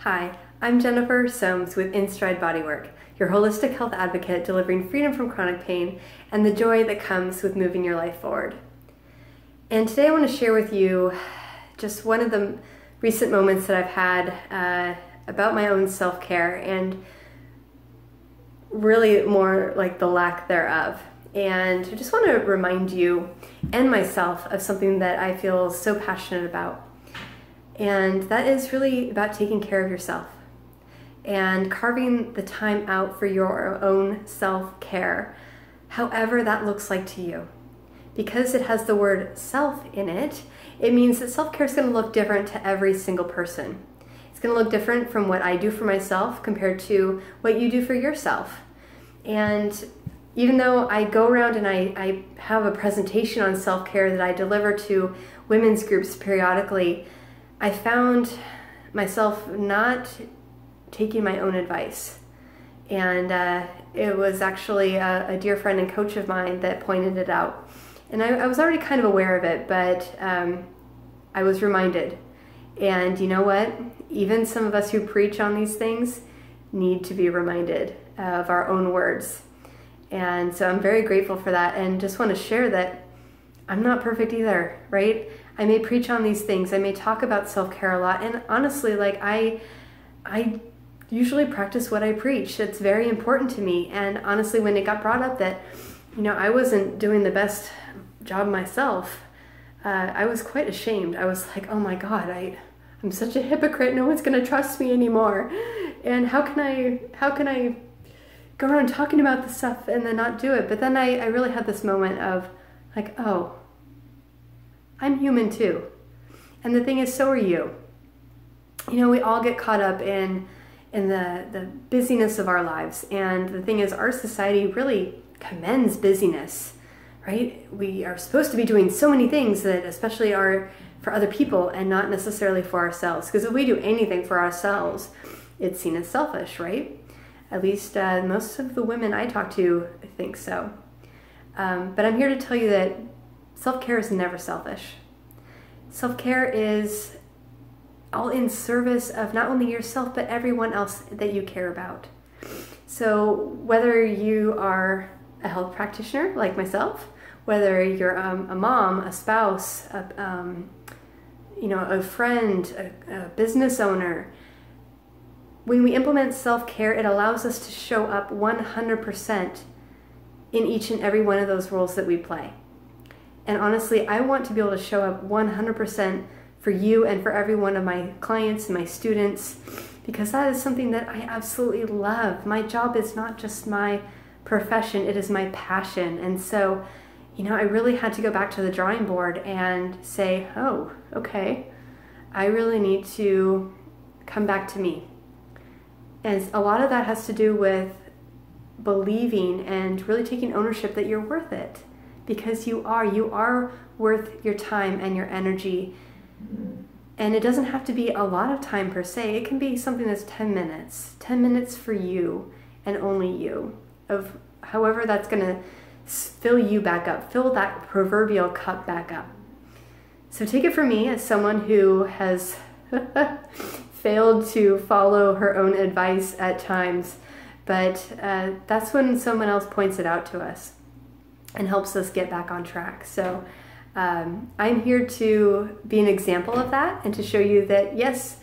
Hi, I'm Jennifer Soames with InStride Bodywork, your holistic health advocate delivering freedom from chronic pain and the joy that comes with moving your life forward. And today I want to share with you just one of the recent moments that I've had about my own self-care and really more like the lack thereof. And I just want to remind you and myself of something that I feel so passionate about. And that is really about taking care of yourself and carving the time out for your own self-care, however that looks like to you. Because it has the word self in it, it means that self-care is going to look different to every single person. It's going to look different from what I do for myself compared to what you do for yourself. And even though I go around and I have a presentation on self-care that I deliver to women's groups periodically, I found myself not taking my own advice. And it was actually a dear friend and coach of mine that pointed it out. And I was already kind of aware of it, but I was reminded. And you know what? Even some of us who preach on these things need to be reminded of our own words. And so I'm very grateful for that, and just want to share that I'm not perfect either, right? I may preach on these things, I may talk about self-care a lot, and honestly, like I usually practice what I preach. It's very important to me. And honestly, when it got brought up that, I wasn't doing the best job myself, I was quite ashamed. I was like, oh my God, I'm such a hypocrite. No one's going to trust me anymore. And how can I go around talking about this stuff and then not do it? But then I really had this moment of like, oh, I'm human too. And the thing is, so are you. We all get caught up in the busyness of our lives. And the thing is, our society really commends busyness, right? We are supposed to be doing so many things that especially are for other people and not necessarily for ourselves. Because if we do anything for ourselves, it's seen as selfish, right? At least most of the women I talk to think so. But I'm here to tell you that self-care is never selfish. Self-care is all in service of not only yourself, but everyone else that you care about. So whether you are a health practitioner like myself, whether you're a mom, a spouse, a friend, a business owner, when we implement self-care, it allows us to show up 100% in each and every one of those roles that we play. And honestly, I want to be able to show up 100% for you and for every one of my clients and my students, because that is something that I absolutely love. My job is not just my profession, it is my passion. And so, I really had to go back to the drawing board and say, oh, okay, I really need to come back to me. And a lot of that has to do with believing and really taking ownership that you're worth it. Because you are worth your time and your energy. And it doesn't have to be a lot of time per se. It can be something that's 10 minutes for you and only you, of however that's going to fill you back up, fill that proverbial cup back up. So take it from me as someone who has failed to follow her own advice at times, but that's when someone else points it out to us and helps us get back on track. So I'm here to be an example of that and to show you that yes,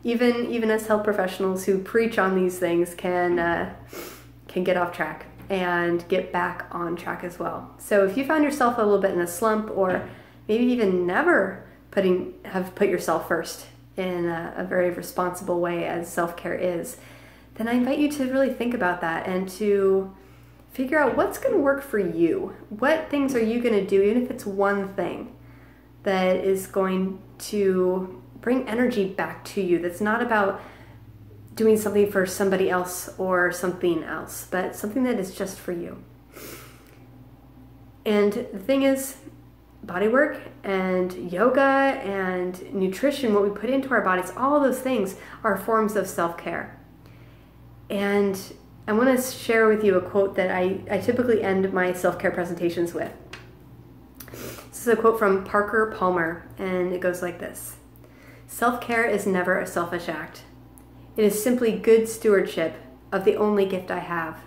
even as health professionals who preach on these things can get off track and get back on track as well. So if you find yourself a little bit in a slump, or maybe even never have put yourself first in a very responsible way as self-care is, then I invite you to really think about that and to figure out what's going to work for you. What things are you going to do, even if it's one thing that is going to bring energy back to you, that's not about doing something for somebody else or something else, but something that is just for you. And the thing is, bodywork and yoga and nutrition, what we put into our bodies, all of those things are forms of self-care. And I want to share with you a quote that I typically end my self-care presentations with. This is a quote from Parker Palmer, and it goes like this: "Self-care is never a selfish act. It is simply good stewardship of the only gift I have,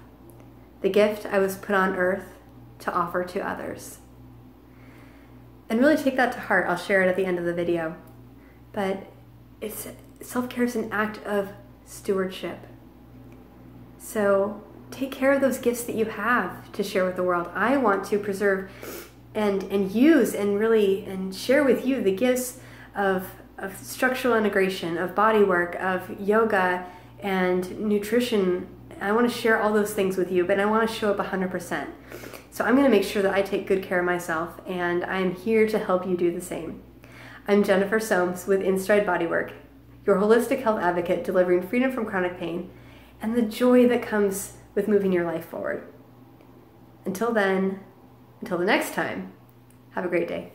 the gift I was put on earth to offer to others. And really take that to heart. I'll share it at the end of the video. But self-care is an act of stewardship. So take care of those gifts that you have to share with the world. I want to preserve and use and share with you the gifts of structural integration, of bodywork, of yoga and nutrition. I want to share all those things with you, but I want to show up 100%. So I'm going to make sure that I take good care of myself, and I'm here to help you do the same. I'm Jennifer Soames with Instride Bodywork, your holistic health advocate delivering freedom from chronic pain and the joy that comes with moving your life forward. Until then, until the next time, have a great day.